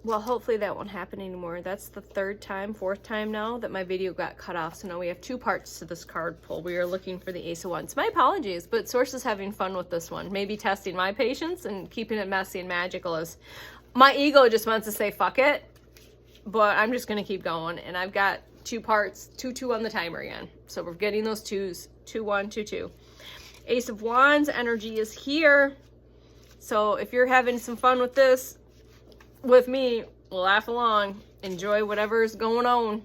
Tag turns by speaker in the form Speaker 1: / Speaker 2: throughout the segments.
Speaker 1: Well, hopefully that won't happen anymore. That's the fourth time now that my video got cut off. So now we have two parts to this card pull. We are looking for the Ace of Wands. My apologies, but Source is having fun with this one. Maybe testing my patience and keeping it messy and magical. As my ego just wants to say, fuck it. But I'm just going to keep going. And I've got two parts, 2-2 on the timer again. So we're getting those twos, 2-1, 2-2. Ace of Wands energy is here. So if you're having some fun with this, with me, laugh along, enjoy whatever's going on.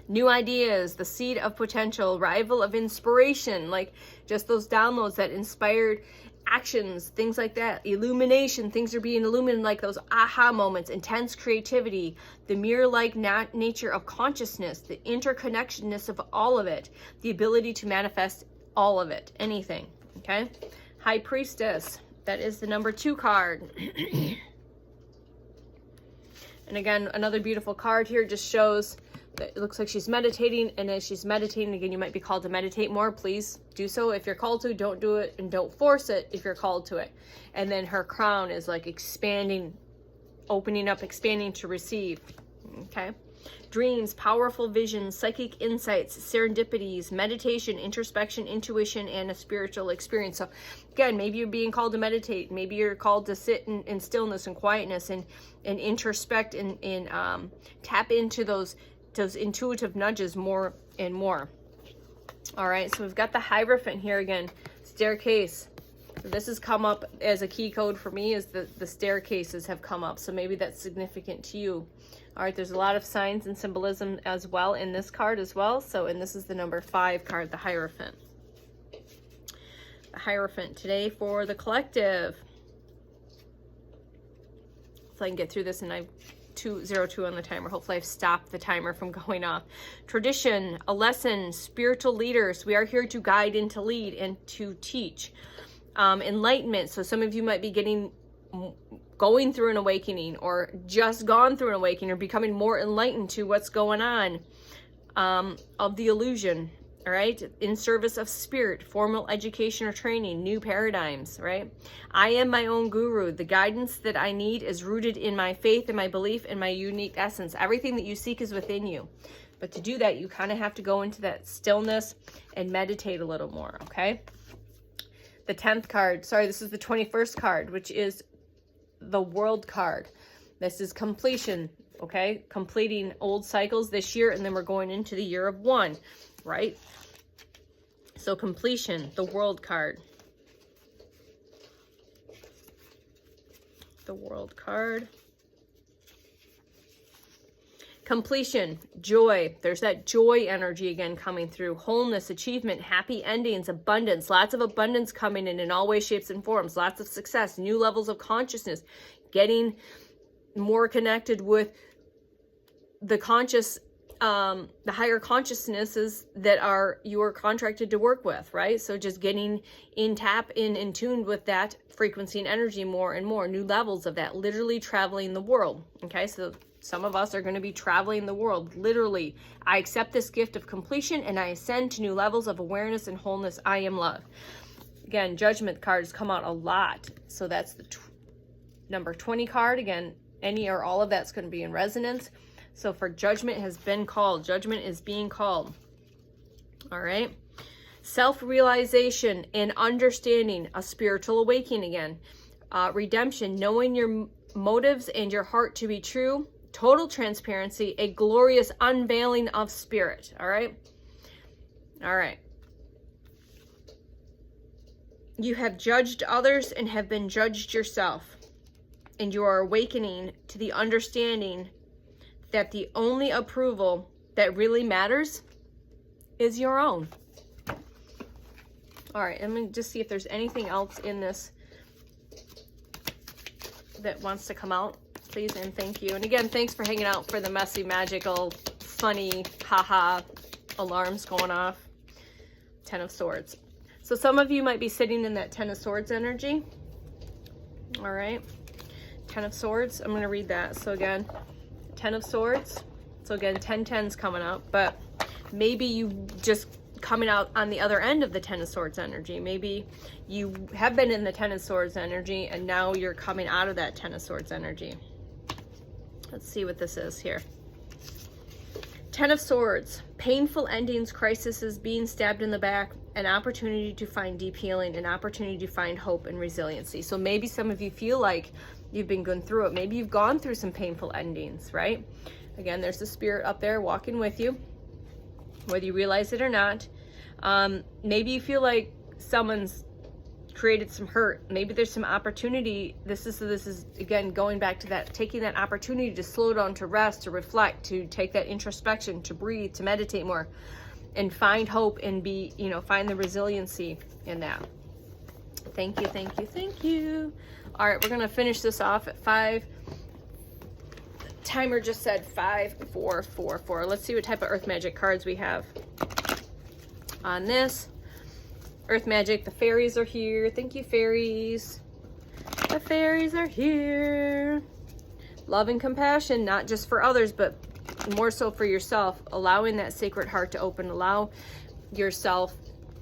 Speaker 1: New ideas, the seed of potential, arrival of inspiration, like just those downloads that inspired actions, things like that. Illumination, things are being illuminated, like those aha moments, intense creativity, the mirror-like nature of consciousness, the interconnectedness of all of it, the ability to manifest all of it, anything, okay? High Priestess, that is the number 2 card. And again, another beautiful card here just shows that it looks like she's meditating. And as she's meditating, again, you might be called to meditate more. Please do so. If you're called to, don't do it, and don't force it if you're called to it. And then her crown is like expanding, opening up, expanding to receive. Okay. Dreams, powerful visions, psychic insights, serendipities, meditation, introspection, intuition, and a spiritual experience. So again, maybe you're being called to meditate. Maybe you're called to sit in stillness and quietness and introspect and tap into those intuitive nudges more and more. All right, so we've got the Hierophant here again, staircase. This has come up as a key code for me, is the staircases have come up. So maybe that's significant to you. All right, there's a lot of signs and symbolism as well in this card as well. So, and this is the number 5 card, the Hierophant. The Hierophant today for the collective. So I can get through this, and I've 2:02 on the timer. Hopefully I've stopped the timer from going off. Tradition, a lesson, spiritual leaders. We are here to guide and to lead and to teach. Enlightenment. So some of you might be going through an awakening, or just gone through an awakening, or becoming more enlightened to what's going on, of the illusion. All right, in service of spirit, formal education or training, new paradigms, right? I am my own guru. The guidance that I need is rooted in my faith and my belief and my unique essence. Everything that you seek is within you. But to do that, you kind of have to go into that stillness and meditate a little more, okay? The 10th card, sorry, this is the 21st card, which is the World card. This is completion, okay? Completing old cycles this year, and then we're going into the year of 1, right? So completion, the World card. The World card. Completion, joy. There's that joy energy again coming through. Wholeness, achievement, happy endings, abundance. Lots of abundance coming in all ways, shapes, and forms. Lots of success, new levels of consciousness. Getting more connected with the conscious, the higher consciousnesses that you are contracted to work with, right? So just getting in tuned with that frequency and energy more and more. New levels of that, literally traveling the world. Okay, so some of us are going to be traveling the world, literally. I accept this gift of completion and I ascend to new levels of awareness and wholeness. I am love. Again, Judgment cards come out a lot. So that's the number 20 card. Again, any or all of that's going to be in resonance. So for Judgment has been called. Judgment is being called. All right. Self-realization and understanding, a spiritual awakening again. Redemption, knowing your motives and your heart to be true. Total transparency, a glorious unveiling of spirit. All right. All right. You have judged others and have been judged yourself. And you are awakening to the understanding that the only approval that really matters is your own. All right, let me just see if there's anything else in this that wants to come out. Please and thank you. And again, thanks for hanging out for the messy, magical, funny, haha alarms going off. 10 of Swords. So some of you might be sitting in that 10 of Swords energy. All right. 10 of Swords. I'm going to read that. So again, 10 of Swords. So again, 10's coming up, but maybe you just coming out on the other end of the 10 of Swords energy. Maybe you have been in the 10 of Swords energy and now you're coming out of that 10 of Swords energy. Let's see what this is here. 10 of Swords, painful endings, crises, being stabbed in the back, an opportunity to find deep healing, an opportunity to find hope and resiliency. So maybe some of you feel like you've been going through it. Maybe you've gone through some painful endings, right? Again, there's the spirit up there walking with you, whether you realize it or not. Maybe you feel like someone's created some hurt. Maybe there's some opportunity. This is again going back to that, taking that opportunity to slow down, to rest, to reflect, to take that introspection, to breathe, to meditate more, and find hope and be, you know, find the resiliency in that. Thank you, thank you, thank you. All right, we're gonna finish this off at 5. The timer just said 5, 4, 4, 4. Let's see what type of Earth Magic cards we have on this. Earth Magic, the fairies are here. Thank you, fairies. The fairies are here. Love and compassion, not just for others, but more so for yourself. Allowing that sacred heart to open. Allow yourself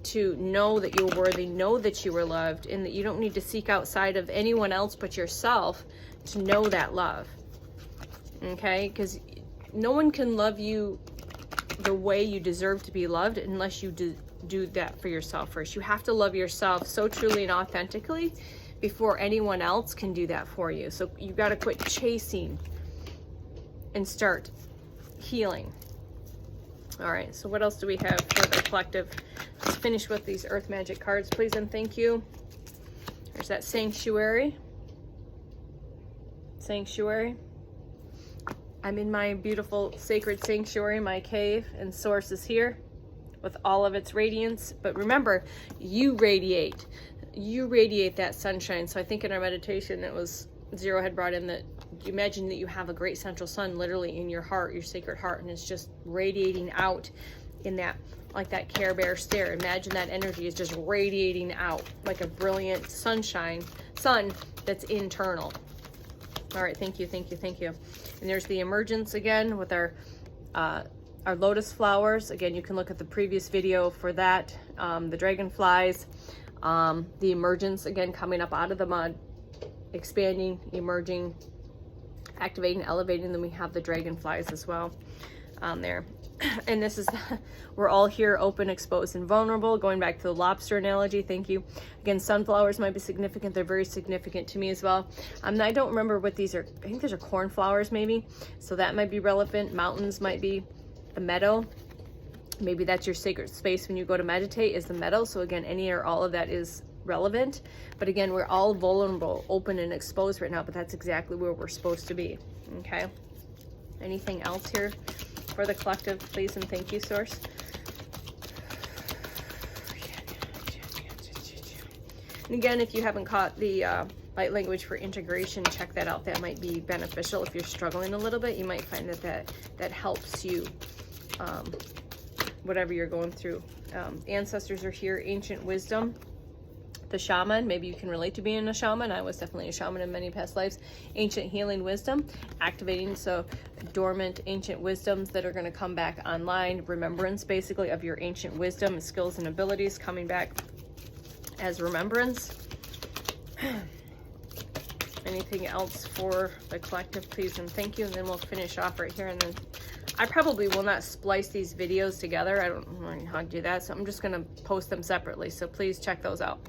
Speaker 1: to know that you're worthy, know that you were loved, and that you don't need to seek outside of anyone else but yourself to know that love. Okay? Because no one can love you the way you deserve to be loved unless you do that for yourself first. You have to love yourself so truly and authentically before anyone else can do that for you. So you got to quit chasing and start healing. All right, so what else do we have for the collective? Let's finish with these Earth Magic cards, please and thank you. There's that Sanctuary. Sanctuary. I'm in my beautiful sacred sanctuary, my cave, and Source is here with all of its radiance. But remember, you radiate that sunshine. So I think in our meditation that was Zero had brought in that you imagine that you have a great central sun literally in your heart, your sacred heart, and it's just radiating out in that, like that Care Bear stare. Imagine that energy is just radiating out like a brilliant sun that's internal. All right, thank you, thank you, thank you. And there's the emergence again with our lotus flowers. Again, you can look at the previous video for that. The dragonflies, the emergence again coming up out of the mud, expanding, emerging, activating, elevating. Then we have the dragonflies as well there. And this is, we're all here open, exposed, and vulnerable. Going back to the lobster analogy, thank you. Again, sunflowers might be significant. They're very significant to me as well. I don't remember what these are. I think these are cornflowers maybe. So that might be relevant. Mountains might be the meadow. Maybe that's your sacred space when you go to meditate, is the meadow. So again, any or all of that is relevant. But again, we're all vulnerable, open, and exposed right now, but that's exactly where we're supposed to be. Okay. Anything else here for the collective, please and thank you, Source? And again, if you haven't caught the light language for integration, check that out. That might be beneficial if you're struggling a little bit. You might find that helps you, whatever you're going through. Ancestors are here. Ancient wisdom. The shaman, maybe you can relate to being a shaman. I was definitely a shaman in many past lives. Ancient healing wisdom, activating, so dormant ancient wisdoms that are going to come back online. Remembrance, basically, of your ancient wisdom, skills, and abilities coming back as remembrance. Anything else for the collective, please and thank you. And then we'll finish off right here. And then I probably will not splice these videos together. I don't know how to do that, so I'm just going to post them separately. So please check those out.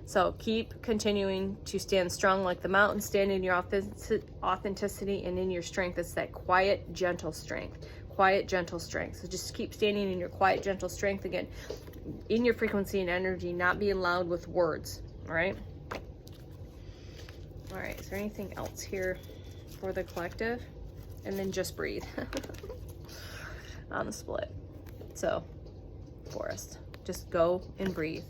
Speaker 1: So keep continuing to stand strong like the mountain, stand in your authenticity and in your strength. It's that quiet, gentle strength. Quiet, gentle strength. So just keep standing in your quiet, gentle strength again, in your frequency and energy, not being loud with words. All right? All right, is there anything else here for the collective? And then just breathe on the split. So, forest. Just go and breathe.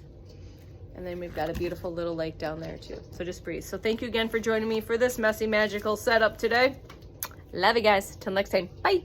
Speaker 1: And then we've got a beautiful little lake down there too. So just breathe. So thank you again for joining me for this messy, magical setup today. Love you guys. Till next time. Bye.